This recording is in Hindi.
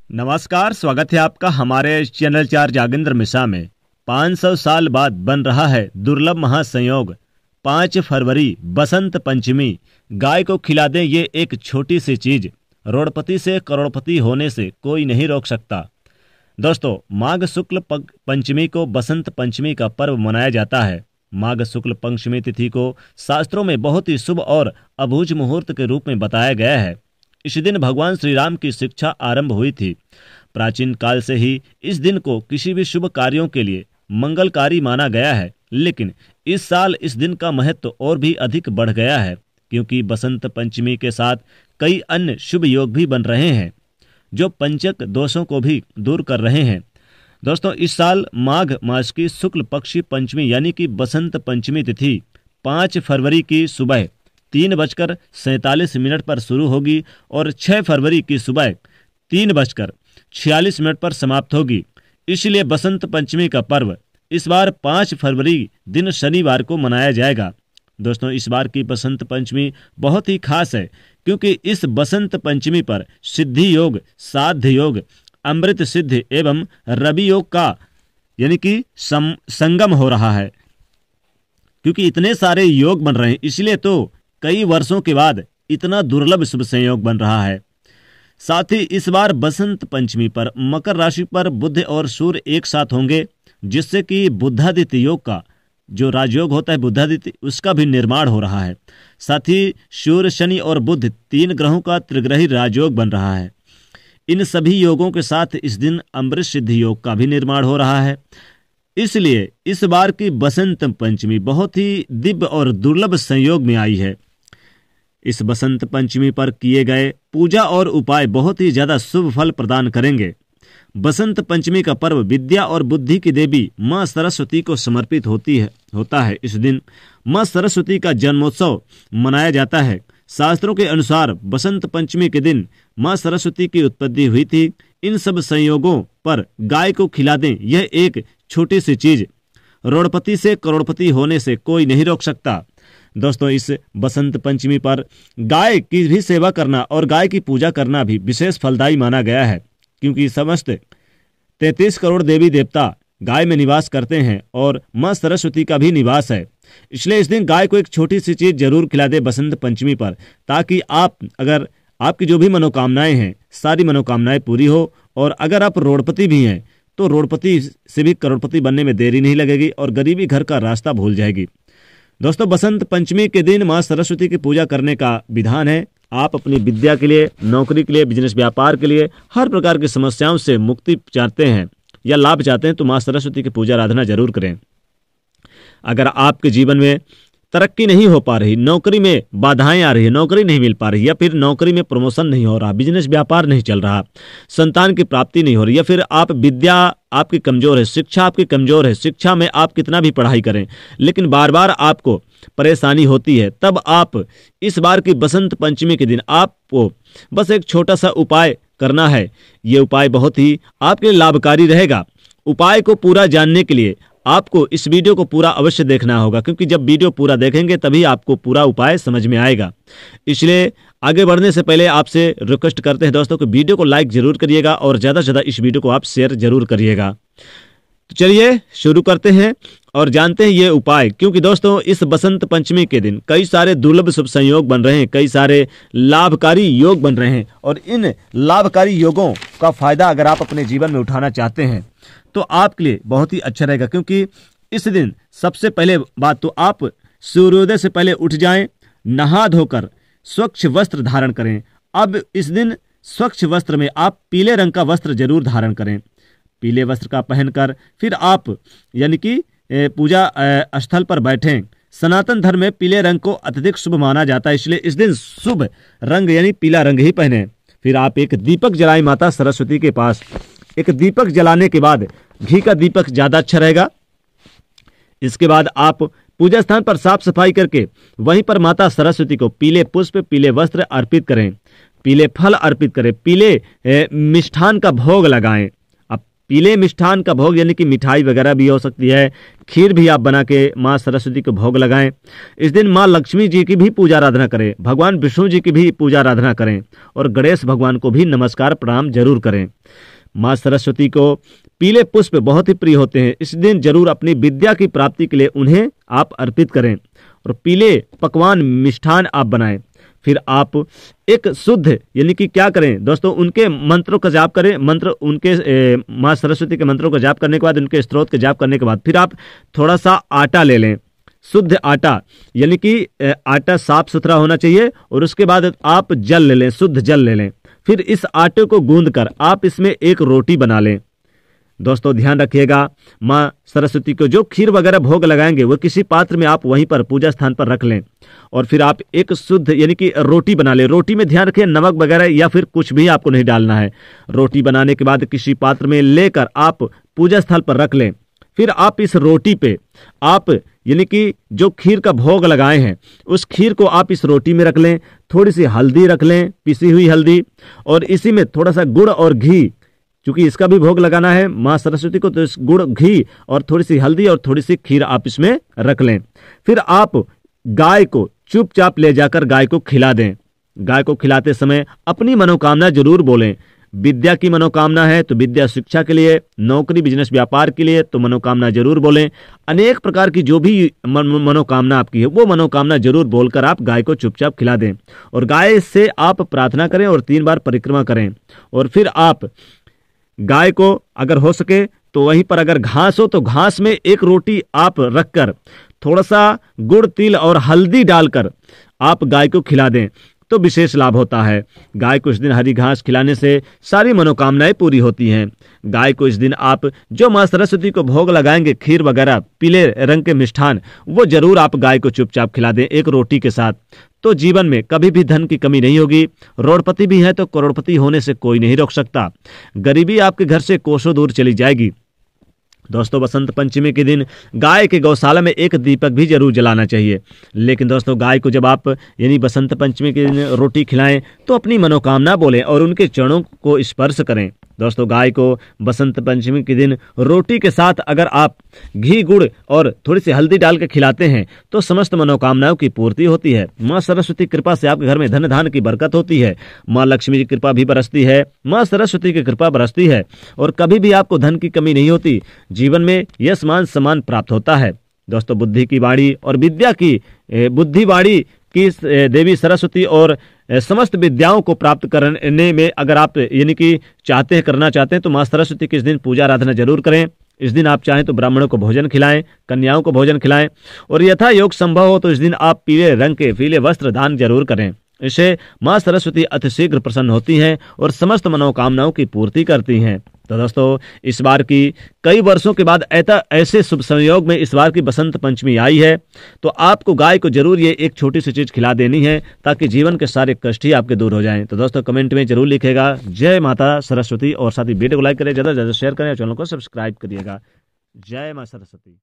नमस्कार, स्वागत है आपका हमारे चैनल 4 जागेंद्र मिश्रा में। 500 साल बाद बन रहा है दुर्लभ महासंयोग। 5 फरवरी बसंत पंचमी। गाय को खिला दें ये एक छोटी सी चीज, रोड़पति से करोड़पति होने से कोई नहीं रोक सकता। दोस्तों, माघ शुक्ल पंचमी को बसंत पंचमी का पर्व मनाया जाता है। माघ शुक्ल पंचमी तिथि को शास्त्रों में बहुत ही शुभ और अभूझ मुहूर्त के रूप में बताया गया है। इस दिन भगवान श्री राम की शिक्षा आरंभ हुई थी। प्राचीन काल से ही इस दिन को किसी भी शुभ कार्यों के लिए मंगलकारी माना गया है, लेकिन इस साल इस दिन का महत्व और भी अधिक बढ़ गया है, क्योंकि बसंत पंचमी के साथ कई अन्य शुभ योग भी बन रहे हैं जो पंचक दोषों को भी दूर कर रहे हैं। दोस्तों, इस साल माघ मास की शुक्ल पक्षी पंचमी यानी कि बसंत पंचमी तिथि 5 फरवरी की सुबह 3:47 पर शुरू होगी और 6 फरवरी की सुबह 3:46 पर समाप्त होगी। इसलिए बसंत पंचमी का पर्व इस बार 5 फरवरी दिन शनिवार को मनाया जाएगा। दोस्तों, इस बार की बसंत पंचमी बहुत ही खास है, क्योंकि इस बसंत पंचमी पर सिद्धि योग, साध्य योग, अमृत सिद्धि एवं रवि योग का यानी कि संगम हो रहा है। क्योंकि इतने सारे योग बन रहे हैं, इसलिए तो कई वर्षों के बाद इतना दुर्लभ शुभ संयोग बन रहा है। साथ ही इस बार बसंत पंचमी पर मकर राशि पर बुध और सूर्य एक साथ होंगे, जिससे कि बुधादित्य योग का जो राजयोग होता है बुधादित्य, उसका भी निर्माण हो रहा है। साथ ही सूर्य, शनि और बुध 3 ग्रहों का त्रिग्रही राजयोग बन रहा है। इन सभी योगों के साथ इस दिन अमृत सिद्धि योग का भी निर्माण हो रहा है। इसलिए इस बार की बसंत पंचमी बहुत ही दिव्य और दुर्लभ संयोग में आई है। इस बसंत पंचमी पर किए गए पूजा और उपाय बहुत ही ज्यादा शुभ फल प्रदान करेंगे। बसंत पंचमी का पर्व विद्या और बुद्धि की देवी मां सरस्वती को समर्पित होता है। इस दिन मां सरस्वती का जन्मोत्सव मनाया जाता है। शास्त्रों के अनुसार बसंत पंचमी के दिन मां सरस्वती की उत्पत्ति हुई थी। इन सब संयोगों पर गाय को खिला दें यह एक छोटी सी चीज, रोड़पति से करोड़पति होने से कोई नहीं रोक सकता। दोस्तों, इस बसंत पंचमी पर गाय की भी सेवा करना और गाय की पूजा करना भी विशेष फलदायी माना गया है, क्योंकि समस्त 33 करोड़ देवी देवता गाय में निवास करते हैं और मां सरस्वती का भी निवास है। इसलिए इस दिन गाय को एक छोटी सी चीज जरूर खिला दे बसंत पंचमी पर, ताकि अगर आपकी जो भी मनोकामनाएं हैं सारी मनोकामनाएं पूरी हो। और अगर आप रोड़पति भी हैं तो रोड़पति से भी करोड़पति बनने में देरी नहीं लगेगी और गरीबी घर का रास्ता भूल जाएगी। दोस्तों, बसंत पंचमी के दिन मां सरस्वती की पूजा करने का विधान है। आप अपनी विद्या के लिए, नौकरी के लिए, बिजनेस व्यापार के लिए, हर प्रकार की समस्याओं से मुक्ति चाहते हैं या लाभ चाहते हैं तो मां सरस्वती की पूजा आराधना जरूर करें। अगर आपके जीवन में तरक्की नहीं हो पा रही, नौकरी में बाधाएं आ रही है, नौकरी नहीं मिल पा रही, या फिर नौकरी में प्रमोशन नहीं हो रहा, बिजनेस व्यापार नहीं चल रहा, संतान की प्राप्ति नहीं हो रही, या फिर आप विद्या आपकी कमजोर है, शिक्षा आपकी कमजोर है, शिक्षा में आप कितना भी पढ़ाई करें लेकिन बार बार आपको परेशानी होती है, तब आप इस बार की बसंत पंचमी के दिन आपको बस एक छोटा सा उपाय करना है। ये उपाय बहुत ही आपके लिए लाभकारी रहेगा। उपाय को पूरा जानने के लिए आपको इस वीडियो को पूरा अवश्य देखना होगा, क्योंकि जब वीडियो पूरा देखेंगे तभी आपको पूरा उपाय समझ में आएगा। इसलिए आगे बढ़ने से पहले आपसे रिक्वेस्ट करते हैं दोस्तों कि वीडियो को लाइक जरूर करिएगा और ज़्यादा से ज़्यादा इस वीडियो को आप शेयर जरूर करिएगा। तो चलिए शुरू करते हैं और जानते हैं ये उपाय। क्योंकि दोस्तों, इस बसंत पंचमी के दिन कई सारे दुर्लभ शुभ संयोग बन रहे हैं, कई सारे लाभकारी योग बन रहे हैं, और इन लाभकारी योगों का फायदा अगर आप अपने जीवन में उठाना चाहते हैं तो आपके लिए बहुत ही अच्छा रहेगा। क्योंकि इस दिन सबसे पहले बात तो आप सूर्योदय से पहले उठ जाएं, नहा धोकर स्वच्छ वस्त्र धारण करें। अब इस दिन स्वच्छ वस्त्र में आप पीले रंग का वस्त्र जरूर धारण करें। पीले वस्त्र का पहनकर फिर आप यानी कि पूजा स्थल पर बैठें। सनातन धर्म में पीले रंग को अत्यधिक शुभ माना जाता है, इसलिए इस दिन शुभ रंग यानी पीला रंग ही पहने। फिर आप एक दीपक जलाएं माता सरस्वती के पास। एक दीपक जलाने के बाद घी का दीपक ज्यादा अच्छा रहेगा। इसके बाद आप पूजा स्थान पर साफ सफाई करके वहीं पर माता सरस्वती को पीले पुष्प, पीले वस्त्र अर्पित करें, पीले फल अर्पित करें, पीले मिष्ठान का भोग लगाएं। अब पीले मिष्ठान का भोग यानी कि मिठाई वगैरह भी हो सकती है, खीर भी आप बना के माँ सरस्वती को भोग लगाएं। इस दिन माँ लक्ष्मी जी की भी पूजा आराधना करें, भगवान विष्णु जी की भी पूजा आराधना करें और गणेश भगवान को भी नमस्कार प्रणाम जरूर करें। माँ सरस्वती को पीले पुष्प बहुत ही प्रिय होते हैं। इस दिन जरूर अपनी विद्या की प्राप्ति के लिए उन्हें आप अर्पित करें और पीले पकवान मिष्ठान आप बनाएं। फिर आप एक शुद्ध यानी कि क्या करें दोस्तों, उनके मंत्रों का जाप करें। मंत्र उनके माँ सरस्वती के मंत्रों का जाप करने के बाद, उनके स्तोत्र का जाप करने के बाद फिर आप थोड़ा सा आटा ले लें, शुद्ध आटा यानी कि आटा साफ सुथरा होना चाहिए। और उसके बाद आप जल ले लें, शुद्ध जल ले लें। फिर इस आटे को गूंद कर आप इसमें एक रोटी बना लें। दोस्तों ध्यान रखिएगा, माँ सरस्वती को जो खीर वगैरह भोग लगाएंगे वो किसी पात्र में आप वहीं पर पूजा स्थान पर रख लें और फिर आप एक शुद्ध यानी कि रोटी बना लें। रोटी में ध्यान रखिए नमक वगैरह या फिर कुछ भी आपको नहीं डालना है। रोटी बनाने के बाद किसी पात्र में लेकर आप पूजा स्थल पर रख लें। फिर आप इस रोटी पे आप यानी कि जो खीर का भोग लगाए हैं उस खीर को आप इस रोटी में रख लें। थोड़ी सी हल्दी रख लें, पिसी हुई हल्दी, और इसी में थोड़ा सा गुड़ और घी, क्योंकि इसका भी भोग लगाना है माँ सरस्वती को, तो इस गुड़ घी और थोड़ी सी हल्दी और थोड़ी सी खीर आप इसमें रख लें। फिर आप गाय को चुपचाप ले जाकर गाय को खिला दें। गाय को खिलाते समय अपनी मनोकामना जरूर बोलें। विद्या की मनोकामना है तो विद्या शिक्षा के लिए, नौकरी बिजनेस व्यापार के लिए तो मनोकामना जरूर बोलें। अनेक प्रकार की जो भी मनोकामना आपकी है वो मनोकामना जरूर बोलकर आप गाय को चुपचाप खिला दें और गाय से आप प्रार्थना करें और 3 बार परिक्रमा करें। और फिर आप गाय को अगर हो सके तो वहीं पर अगर घास हो तो घास में एक रोटी आप रखकर थोड़ा सा गुड़, तिल और हल्दी डालकर आप गाय को खिला दें तो विशेष लाभ होता है। गाय को इस दिन हरी घास खिलाने से सारी मनोकामनाएं पूरी होती हैं। गाय को इस दिन आप जो माँ सरस्वती को भोग लगाएंगे, खीर वगैरह पीले रंग के मिष्ठान, वो जरूर आप गाय को चुपचाप खिला दें एक रोटी के साथ। तो जीवन में कभी भी धन की कमी नहीं होगी। रोडपति भी है तो करोड़पति होने से कोई नहीं रोक सकता। गरीबी आपके घर से कोसों दूर चली जाएगी। दोस्तों बसंत पंचमी के दिन गाय के गौशाला में एक दीपक भी जरूर जलाना चाहिए। लेकिन दोस्तों गाय को जब आप यानी बसंत पंचमी के दिन रोटी खिलाएं तो अपनी मनोकामना बोलें और उनके चरणों को स्पर्श करें। दोस्तों गाय को बसंत पंचमी के दिन रोटी के साथ अगर आप घी, गुड़ और थोड़ी सी हल्दी डाल के खिलाते हैं तो समस्त मनोकामनाओं की पूर्ति होती है। माँ सरस्वती की कृपा से आपके घर में धन धान की बरकत होती है। माँ लक्ष्मी की कृपा भी बरसती है, माँ सरस्वती की कृपा बरसती है और कभी भी आपको धन की कमी नहीं होती। जीवन में यश मान सम्मान प्राप्त होता है। दोस्तों बुद्धि की वाणी और विद्या की बुद्धिवाणी की देवी सरस्वती और समस्त विद्याओं को प्राप्त करने में अगर आप यानी कि करना चाहते हैं तो माँ सरस्वती की इस दिन पूजा आराधना जरूर करें। इस दिन आप चाहें तो ब्राह्मणों को भोजन खिलाएं, कन्याओं को भोजन खिलाएं और यथा योग संभव हो तो इस दिन आप पीले रंग के पीले वस्त्र दान जरूर करें। इससे माँ सरस्वती अतिशीघ्र प्रसन्न होती हैं और समस्त मनोकामनाओं की पूर्ति करती हैं। तो दोस्तों इस बार की कई वर्षों के बाद ऐसे शुभ संयोग में इस बार की बसंत पंचमी आई है तो आपको गाय को जरूर ये एक छोटी सी चीज खिला देनी है ताकि जीवन के सारे कष्ट ही आपके दूर हो जाएं। तो दोस्तों कमेंट में जरूर लिखेगा जय माता सरस्वती और साथ ही वीडियो को लाइक करें, ज्यादा से ज्यादा शेयर करें और चैनल को सब्सक्राइब करिएगा। जय मां सरस्वती।